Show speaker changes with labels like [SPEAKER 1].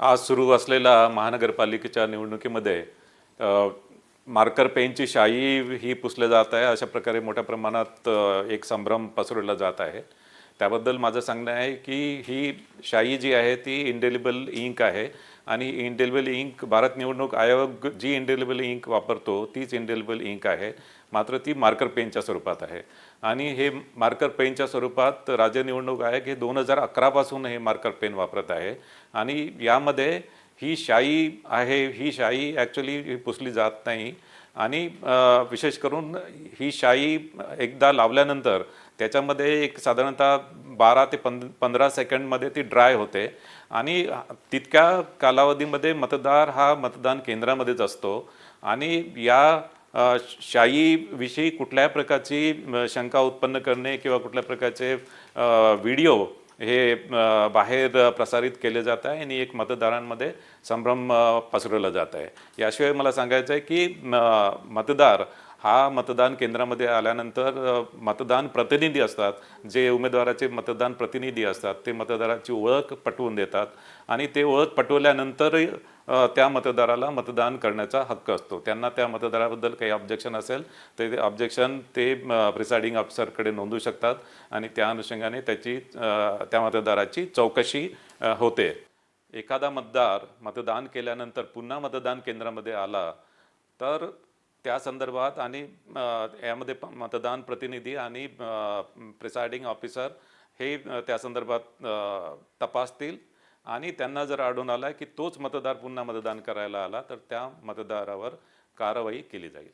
[SPEAKER 1] आज सुरू असलेल्या महानगरपालिकेच्या निवडणुकीमध्ये मार्कर पेनची शाई ही पुसले जात आहे, अशा प्रकारे मोठ्या प्रमाणात एक संभ्रम पसरवला जात आहे। त्याबद्दल माझं सांगणं आहे की ही शाई जी आहे ती इंडेलिबल इंक आहे आणि इंडेलिबल इंक भारत निवडणूक आयोग जी इंडेलिबल इंक वापरतो तीच इंडेलिबल इंक आहे, मात्र ती मार्कर पेनच्या स्वरूपात आहे। आणि हे मार्कर पेनच्या स्वरूपात राज्य निवडणूक आयोग हे 2011 पासून हे मार्कर पेन वापरत आहे आणि यामध्ये ही शाई आहे, ही शाई ॲक्च्युली पुसली जात नाही आणि विशेष करून ही शाई एकदा लावल्यानंतर त्याच्यामध्ये एक साधारणतः 12 ते 15 सेकंडमध्ये ती ड्राय होते आणि तितक्या कालावधीमध्ये मतदार हा मतदान केंद्रामध्येच असतो आणि या शाईविषयी कुठल्याही प्रकारची शंका उत्पन्न करणे किंवा कुठल्या प्रकारचे व्हिडिओ हे बाहेर प्रसारित केले जात आहे आणि एक मतदारांमध्ये संभ्रम पसरवला जात आहे। याशिवाय मला सांगायचं आहे की मतदार हा मतदान केंद्रामध्ये आल्यानंतर मतदान प्रतिनिधी असतात, जे उमेदवाराचे मतदान प्रतिनिधी असतात ते मतदाराची ओळख पटवून देतात आणि ते ओळख पटवल्यानंतर त्या मतदाराला मतदान करण्याचा हक्क असतो। त्यांना त्या मतदाराबद्दल काही ऑब्जेक्शन असेल तर ते ऑब्जेक्शन ते प्रिसाइडिंग ऑफिसरकडे नोंदवू शकतात आणि त्या अनुषंगाने त्या मतदाराची चौकशी होते। एखादा मतदार मतदान केल्यानंतर पुन्हा मतदान केंद्रामध्ये आला तर त्या संदर्भात आणि यामध्ये मतदान प्रतिनिधी आणि प्रिसाइडिंग ऑफिसर हे त्या संदर्भात तपासतील आणि त्यांना जर आढळून आला की तोच मतदार पुन्हा मतदान करायला आला तर त्या मतदारावर कारवाई केली जाईल।